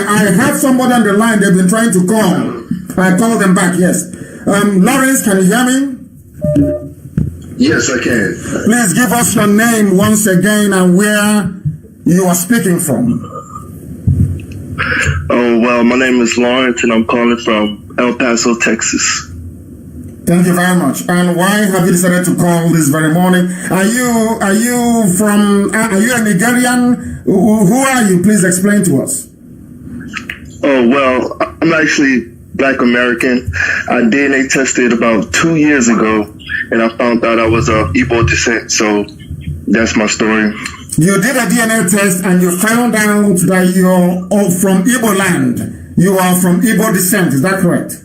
I have somebody on the line. They've been trying to call. I called them back, yes. Lawrence, can you hear me? Yes, I can. Please give us your name once again and where you are speaking from. Oh, well, my name is Lawrence and I'm calling from El Paso, Texas. Thank you very much. And why have you decided to call this very morning? Are you a Nigerian? Who are you? Please explain to us. Oh, well, I'm actually Black American. I DNA tested about 2 years ago and I found out I was of Igbo descent. So that's my story. You did a DNA test and you found out that you're from Igbo land. You are from Igbo descent. Is that correct?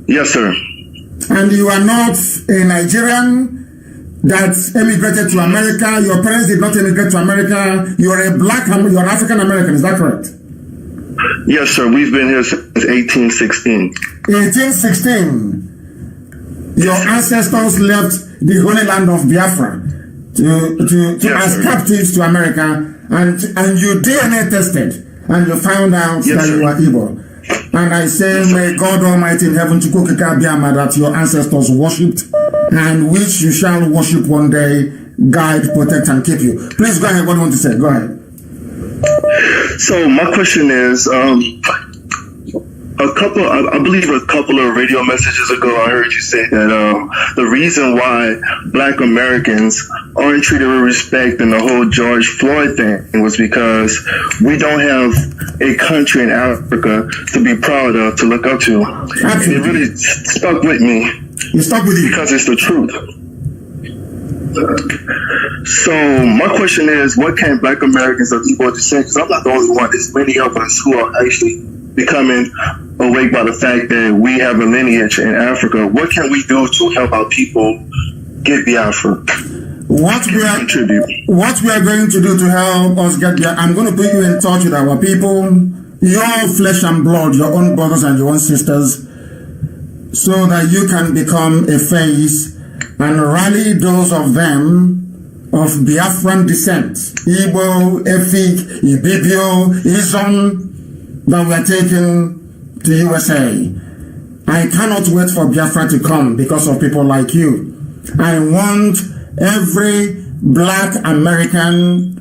Yes, sir. And you are not a Nigerian that emigrated to America. Your parents did not immigrate to America. You're you're African American. Is that correct? Yes, sir. We've been here since 1816. 1816. Your ancestors left the holy land of Biafra to as captives to America, and you DNA tested, and you found out that you are Igbo. And I say, may God Almighty in heaven, that your ancestors worshipped, and which you shall worship one day, guide, protect, and keep you. Please go ahead. What do you want to say? Go ahead. So my question is, I believe a couple of radio messages ago, I heard you say that the reason why Black Americans aren't treated with respect in the whole George Floyd thing was because we don't have a country in Africa to be proud of, to look up to. And it really stuck with me. It stuck with you? Because it's the truth. So my question is, what can Black Americans of Igbo descent, because I'm not the only one, there's many of us who are actually becoming awake by the fact that we have a lineage in Africa. What can we do to help our people get Biafra? What we are going to do to help us get Biafra, I'm going to put you in touch with our people, your flesh and blood, your own brothers and your own sisters, so that you can become a face and rally those of them of Biafran descent, Igbo, Efik, Ibibio, Izon, that we are taking to USA. I cannot wait for Biafra to come because of people like you. I want every Black American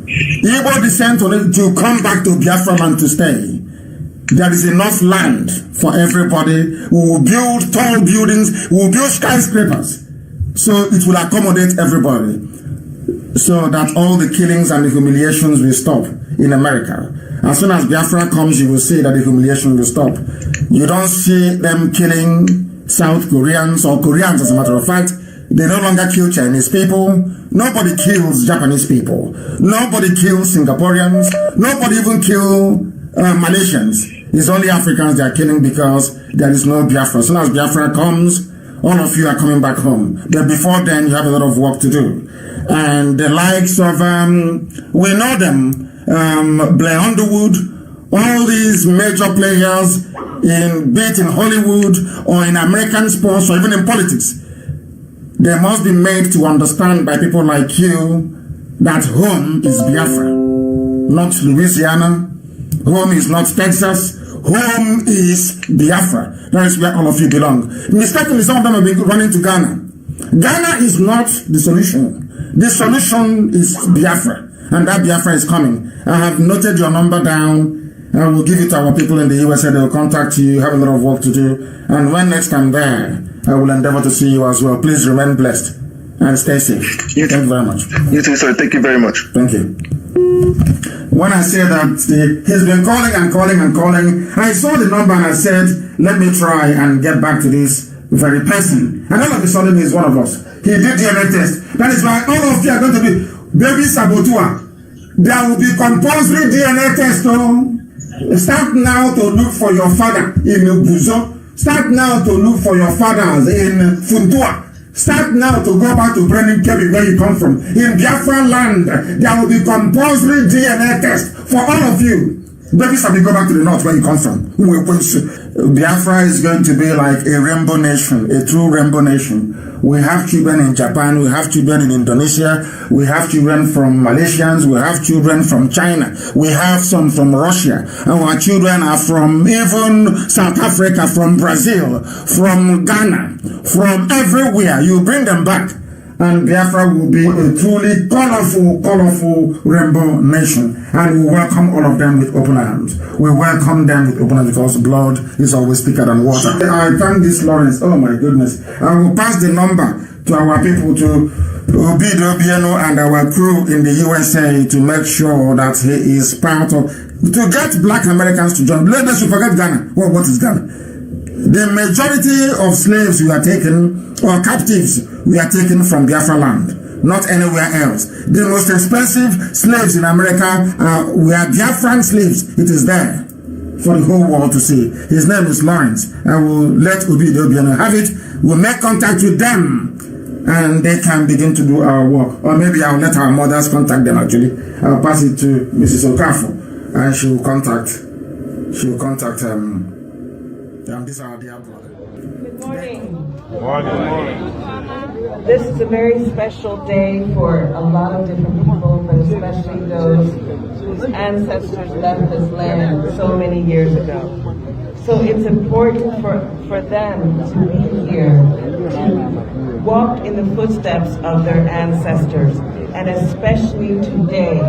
Igbo descent to come back to Biafra land to stay. There is enough land for everybody. We will build tall buildings, we will build skyscrapers. So it will accommodate everybody. So that all the killings and the humiliations will stop in America. As soon as Biafra comes, you will see that the humiliation will stop. You don't see them killing South Koreans or Koreans, as a matter of fact. They no longer kill Chinese people. Nobody kills Japanese people. Nobody kills Singaporeans. Nobody even kills Malaysians. It's only Africans they are killing because there is no Biafra. As soon as Biafra comes, all of you are coming back home. But before then, you have a lot of work to do. And the likes of, we know them, Blair Underwood, all these major players, be it in Hollywood or in American sports or even in politics, they must be made to understand by people like you that home is Biafra, not Louisiana. Home is not Texas. Home is Biafra. That is where all of you belong. Mistakenly, some of them have been running to Ghana. Ghana is not the solution. The solution is Biafra. And that Biafra is coming. I have noted your number down. I will give it to our people in the USA. They will contact you. You have a lot of work to do. And when next I'm there, I will endeavor to see you as well. Please remain blessed and stay safe. Thank you very much. You too, sir. Thank you very much. Thank you. When I say that he's been calling and calling and calling, I saw the number and I said, let me try and get back to this very person. And all of a sudden he's one of us. He did DNA test. That is why all of you are going to be baby sabotua. There will be compulsory DNA test. Start now to look for your father in Buzo. Start now to look for your fathers in Funtua. Start now to go back to Brennan Kebbi, where you come from. In Biafra land, there will be compulsory DNA test for all of you. Babies have to go back to the north where you come from. Biafra is going to be like a rainbow nation, a true rainbow nation. We have children in Japan, we have children in Indonesia, we have children from Malaysians, we have children from China, we have some from Russia, and our children are from even South Africa, from Brazil, from Ghana, from everywhere. You bring them back, and Biafra will be a truly colorful rainbow nation. And we welcome all of them with open arms. We welcome them with open arms because blood is always thicker than water. I thank this Lawrence. Oh my goodness. I will pass the number to our people, to Obido Biano and our crew in the USA, to make sure that he is part of, to get black Americans to join. Let us forget Ghana. Well, what is Ghana? The majority of slaves we are taken, or captives, we are taken from Biafra land, not anywhere else. The most expensive slaves in America were Biafran slaves. It is there for the whole world to see. His name is Lawrence. I will let Obido Biano have it. We'll make contact with them, and they can begin to do our work. Or maybe I'll let our mothers contact them actually. I'll pass it to Mrs. Okafor, and she will contact this is our dear brother. Good morning. Good morning. This is a very special day for a lot of different people, but especially those whose ancestors left this land so many years ago. So it's important for them to be here, to walk in the footsteps of their ancestors, and especially today,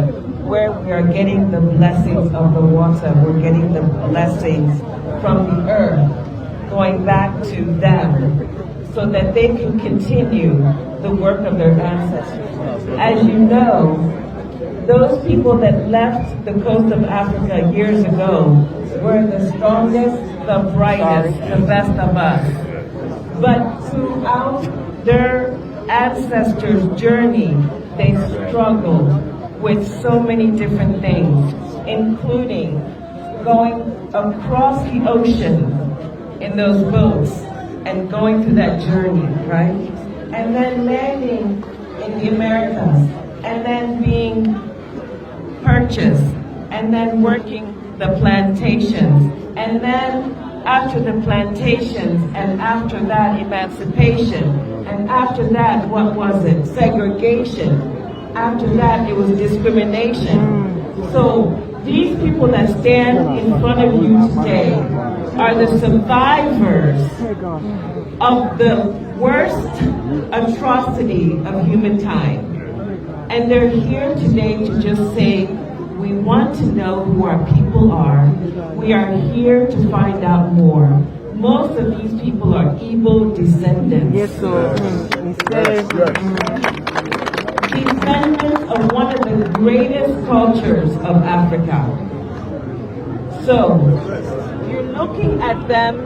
where we are getting the blessings of the water, we're getting the blessings from the earth, going back to them, so that they can continue the work of their ancestors. As you know, those people that left the coast of Africa years ago were the strongest, the brightest, the best of us. But throughout their ancestors' journey, they struggled with so many different things, including going across the ocean in those boats and going through that journey, right? And then landing in the Americas, and then being purchased, and then working the plantations, and then after the plantations, and after that emancipation, and after that, what was it? Segregation. After that, it was discrimination. So these people that stand in front of you today are the survivors of the worst atrocity of humankind. And they're here today to just say, we want to know who our people are. We are here to find out more. Most of these people are Igbo descendants. Yes, sir. Descendants of one of the greatest cultures of Africa. So, you're looking at them,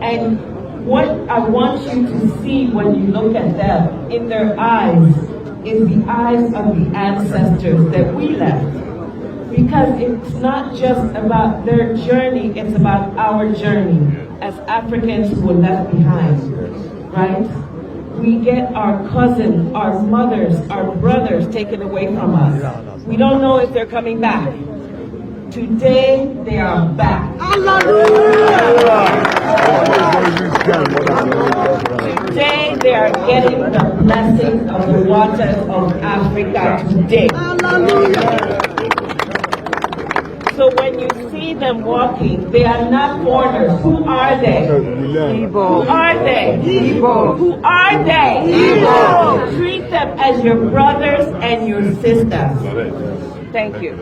and what I want you to see when you look at them in their eyes is the eyes of the ancestors that we left. Because it's not just about their journey, it's about our journey as Africans who were left behind, right? We get our cousins, our mothers, our brothers taken away from us. We don't know if they're coming back. Today, they are back. Today, they are getting the blessings of the waters of Africa today. So when you see them walking, they are not foreigners. Who are they? Igbo. Who are they? Igbo. Who are they? Igbo. Treat them as your brothers and your sisters. Thank you.